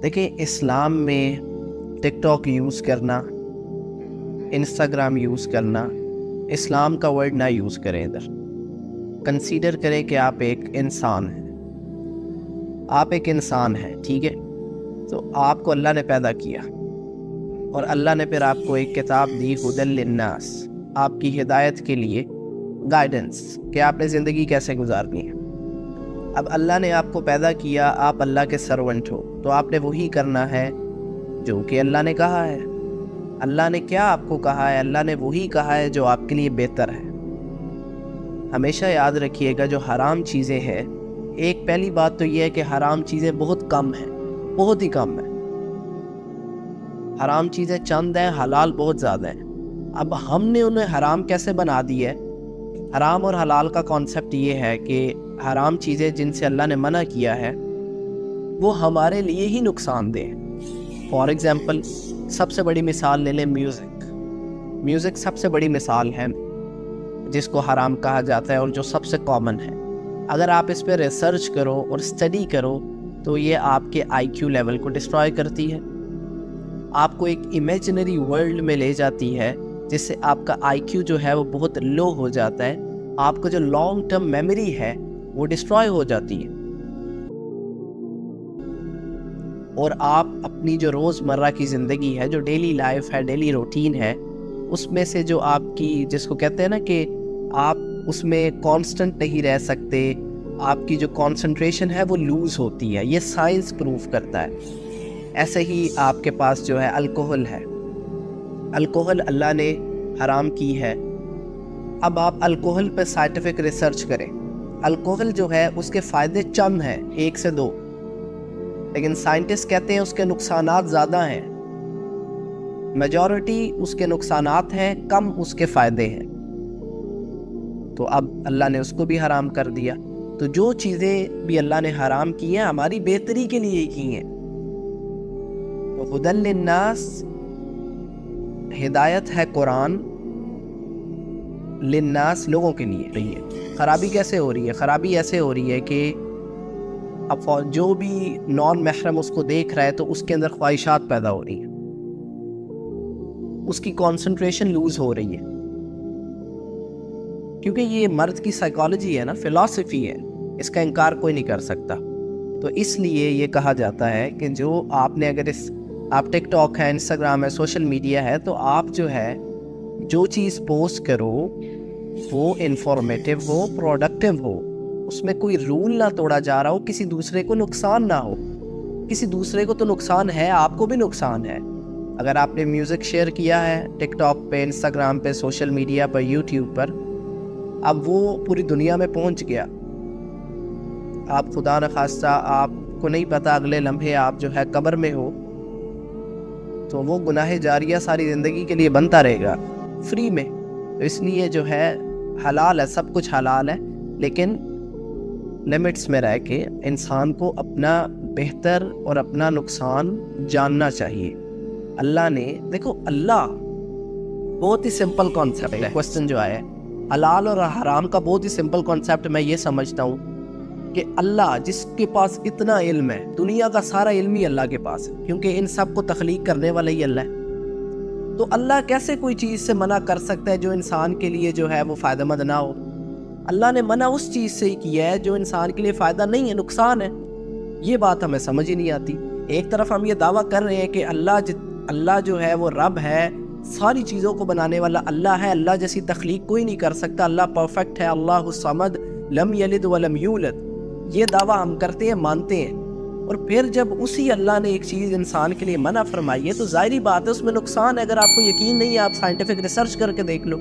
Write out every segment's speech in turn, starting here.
دیکھیں اسلام میں ٹک talk use کرنا، انسٹاگرام یوز کرنا، اسلام کا ورڈ نہ یوز کریں. ادھر کنسیڈر کریں کہ آپ ایک انسان ہیں. آپ ایک انسان ہیں، ٹھیک ہے؟ تو آپ کو اللہ نے پیدا کیا اور اللہ نے پھر آپ کو ایک کتاب دی، ہدی للناس، آپ کی ہدایت کے لیے، گائیڈنس کہ آپ نے زندگی کیسے گزارنی ہے. اب اللہ نے آپ کو پیدا کیا، آپ اللہ کے سرونٹ ہو، تو آپ نے وہی کرنا ہے جو کہ اللہ نے کہا ہے. اللہ نے کیا آپ کو کہا ہے؟ اللہ نے وہی کہا ہے جو آپ کے لیے بہتر ہے. ہمیشہ یاد رکھیے گا جو حرام چیزیں ہیں، ایک پہلی بات تو یہ ہے کہ حرام چیزیں بہت کم ہیں، بہت ہی کم ہیں. حرام چیزیں چند ہیں، حلال بہت زیادہ ہیں. اب ہم نے انہیں حرام کیسے بنا دی ہے؟ حرام اور حلال کا کانسیپٹ یہ ہے کہ حرام چیزیں جن سے اللہ نے منع کیا ہے وہ ہمارے لیے ہی نقصان دہ ہیں. فار ایگزامپل سب سے بڑی مثال لے لیں میوزک سب سے بڑی مثال ہے جس کو حرام کہا جاتا ہے اور جو سب سے کامن ہے. اگر آپ اس پہ ریسرچ کرو اور اسٹڈی کرو تو یہ آپ کے آئی کیو لیول کو ڈسٹرائے کرتی ہے، آپ کو ایک امیجنری ورلڈ میں لے جاتی ہے جس سے آپ کا آئی کیو جو ہے وہ بہت لو ہو جاتا ہے. آپ کو جو لانگ ٹرم میموری ہے وہ ڈسٹرائے ہو جاتی ہے، اور آپ اپنی جو روزمرہ کی زندگی ہے، جو ڈیلی لائف ہے، ڈیلی روٹین ہے، اس میں سے جو آپ کی، جس کو کہتے ہیں نا کہ آپ اس میں کانسٹنٹ نہیں رہ سکتے، آپ کی جو کانسنٹریشن ہے وہ لوز ہوتی ہے. یہ سائنس پروف کرتا ہے. ایسے ہی آپ کے پاس جو ہے الکوہل ہے، الکوہل اللہ نے حرام کی ہے. اب آپ الکوہل پہ سائنٹیفک ریسرچ کریں. الکوہل جو ہے اس کے فائدے چند ہیں، 1 سے 2، لیکن سائنٹسٹ کہتے ہیں اس کے نقصانات زیادہ ہیں. میجورٹی اس کے نقصانات ہیں، کم اس کے فائدے ہیں. تو اب اللہ نے اس کو بھی حرام کر دیا. تو جو چیزیں بھی اللہ نے حرام کی ہیں ہماری بہتری کے لیے کی ہیں. تو ہدی للناس، ہدایت ہے قرآن، للناس لوگوں کے لیے رہی ہے. خرابی کیسے ہو رہی ہے؟ خرابی ایسے ہو رہی ہے کہ اب جو بھی نان محرم اس کو دیکھ رہا ہے تو اس کے اندر خواہشات پیدا ہو رہی ہیں، اس کی کانسنٹریشن لوز ہو رہی ہے. کیونکہ یہ مرد کی سائیکالوجی ہے نا، فلسفی ہے، اس کا انکار کوئی نہیں کر سکتا. تو اس لیے یہ کہا جاتا ہے کہ جو آپ نے اگر آپ ٹک ٹاک ہے، انسٹاگرام ہے، سوشل میڈیا ہے، تو آپ جو ہے جو چیز پوسٹ کرو وہ انفارمیٹیو ہو، پروڈکٹیو ہو، اس میں کوئی رول نہ توڑا جا رہا ہو، کسی دوسرے کو نقصان نہ ہو. کسی دوسرے کو تو نقصان ہے، آپ کو بھی نقصان ہے. اگر آپ نے میوزک شیئر کیا ہے ٹک ٹاک پہ، انسٹاگرام پہ، سوشل میڈیا پر، یوٹیوب پر، اب وہ پوری دنیا میں پہنچ گیا. آپ خدا نخواستہ آپ کو نہیں پتا اگلے لمحے آپ جو ہے قبر میں ہو، تو وہ گناہ جاریہ ساری زندگی کے لیے بنتا رہے گا فری میں. تو اس لیے جو ہے حلال ہے، سب کچھ حلال ہے، لیکن لمٹس میں رہ کے انسان کو اپنا بہتر اور اپنا نقصان جاننا چاہیے. اللہ نے دیکھو، اللہ بہت ہی سمپل کانسیپٹ ہے. کوسچن جو آیا ہے حلال اور حرام کا، بہت ہی سمپل کانسیپٹ میں یہ سمجھتا ہوں کہ اللہ جس کے پاس اتنا علم ہے، دنیا کا سارا علم ہی اللہ کے پاس ہے، کیونکہ ان سب کو تخلیق کرنے والا ہی اللہ ہے. تو اللہ کیسے کوئی چیز سے منع کر سکتا ہے جو انسان کے لیے جو ہے وہ فائدہ مند نہ ہو؟ اللہ نے منع اس چیز سے ہی کیا ہے جو انسان کے لیے فائدہ نہیں ہے، نقصان ہے. یہ بات ہمیں سمجھ ہی نہیں آتی. ایک طرف ہم یہ دعویٰ کر رہے ہیں کہ اللہ جو ہے وہ رب ہے، ساری چیزوں کو بنانے والا اللہ ہے، اللہ جیسی تخلیق کوئی نہیں کر سکتا، اللہ پرفیکٹ ہے، اللہ الصمد، لم یلد ولم یولد. یہ دعویٰ ہم کرتے ہیں، مانتے ہیں. اور پھر جب اسی اللہ نے ایک چیز انسان کے لیے منع فرمائی ہے تو ظاہری بات ہے اس میں نقصان ہے. اگر آپ کو یقین نہیں ہے، آپ سائنٹیفک ریسرچ کر کے دیکھ لو.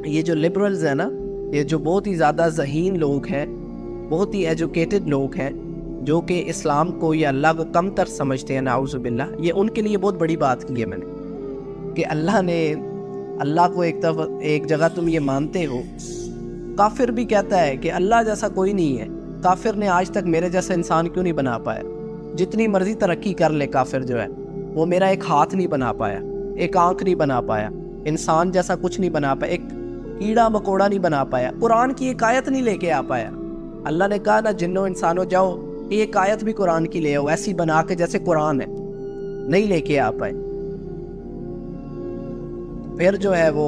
یہ جو لبرلز ہیں نا، یہ جو بہت ہی زیادہ ذہین لوگ ہیں، بہت ہی ایجوکیٹڈ لوگ ہیں، جو کہ اسلام کو یا اللہ کو کم تر سمجھتے ہیں، نعوذ باللہ، یہ ان کے لیے بہت بڑی بات کی ہے میں نے کہ اللہ کو ایک جگہ تم یہ مانتے ہو. کافر بھی کہتا ہے کہ اللہ جیسا کوئی نہیں ہے. کافر نے آج تک میرے جیسا انسان کیوں نہیں بنا پایا؟ جتنی مرضی ترقی کر لے کافر جو ہے، وہ میرا ایک ہاتھ نہیں بنا پایا، ایک آنکھ نہیں بنا پایا، انسان جیسا کچھ نہیں بنا پایا، ایک کیڑا مکوڑا نہیں بنا پایا، قرآن کی ایک آیت نہیں لے کے آ پایا. اللہ نے کہا نا جنوں انسانوں جاؤ ایک آیت بھی قرآن کی لے آؤ ایسی بنا کے جیسے قرآن ہے، نہیں لے کے آ پائے۔ پھر جو ہے وہ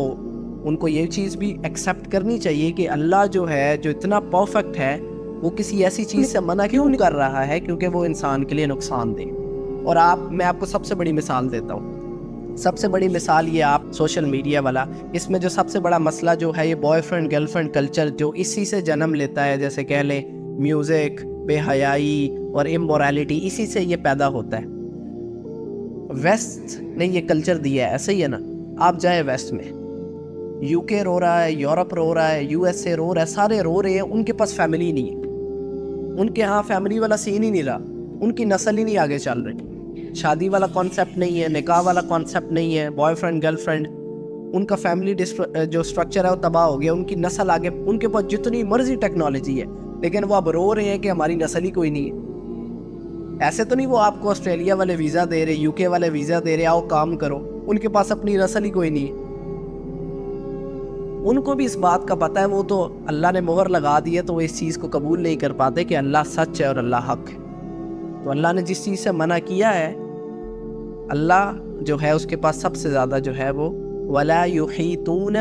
ان کو یہ چیز بھی ایکسیپٹ کرنی چاہیے کہ اللہ جو ہے جو اتنا پرفیکٹ ہے وہ کسی ایسی چیز سے منع کیوں نہیں کر رہا ہے کیونکہ وہ انسان کے لیے نقصان دہ۔ اور میں آپ کو سب سے بڑی مثال دیتا ہوں، سب سے بڑی مثال یہ آپ سوشل میڈیا والا، اس میں جو سب سے بڑا مسئلہ جو ہے یہ boy friend girl friend culture جو اسی سے جنم لیتا ہے، جیسے کہہ لیں میوزک، بے حیائی اور امورالٹی، اسی سے یہ پیدا ہوتا ہے۔ ویسٹ نے یہ کلچر دیا ہے، ایسا ہی ہے نا، آپ جائیں ویسٹ میں، یو کے رو رہا ہے، یورپ رو رہا ہے، یو ایس اے رو رہا ہے، سارے رو رہے ہیں، ان کے پاس فیملی نہیں ہے، ان کے ہاں فیملی والا سین ہی نہیں رہا، ان کی نسل ہی نہیں آگے چل رہی، شادی والا کانسیپٹ نہیں ہے، نکاح والا کانسیپٹ نہیں ہے، بوائے فرینڈ گرل فرینڈ، ان کا فیملی جو سٹرکچر ہے وہ تباہ ہو گیا، ان کی نسل آگے، ان کے پاس جتنی مرضی ٹیکنالوجی ہے لیکن وہ اب رو رہے ہیں کہ ہماری نسل ہی کوئی نہیں ہے۔ ایسے تو نہیں وہ آپ کو آسٹریلیا والے ویزا دے رہے، یو کے والے ویزا دے رہے، آؤ کام کرو، ان کے پاس اپنی نسل ہی کوئی نہیں ہے۔ ان کو بھی اس بات کا پتہ ہے، وہ تو اللہ نے مہر لگا دی ہے تو وہ اس چیز کو قبول نہیں کر پاتے کہ اللہ سچ ہے اور اللہ حق ہے۔ تو اللہ نے جس چیز سے منع کیا ہے، اللہ جو ہے اس کے پاس سب سے زیادہ جو ہے وہ وَلَا يُحِيطُونَ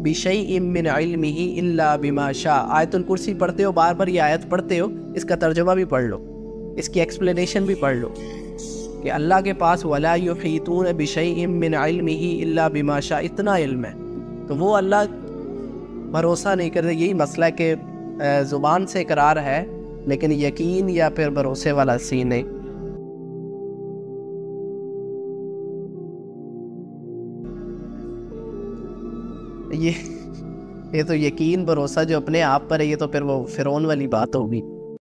بِشَيْءٍ مِّنْ عِلْمِهِ إِلَّا بِمَا شَاءَ۔ آیت الکرسی پڑھتے ہو، بار بار یہ آیت پڑھتے ہو، اس کا ترجمہ بھی پڑھ لو، اس کی ایکسپلینیشن بھی پڑھ لو کہ اللہ کے پاس وَلَا يُحِيطُونَ بِشَيْءٍ مِّنْ عِلْمِهِ إِلَّا بِمَا شَاءَ، اتنا علم ہے۔ تو وہ اللہ بھروسہ نہیں کرتے، یہی مسئلہ ہے کہ زبان سے اقرار ہے لیکن یقین یا پھر بھروسے والا سین نہیں۔ یہ تو یقین بھروسہ جو اپنے آپ پر ہے، یہ تو پھر وہ فرعون والی بات ہوگی۔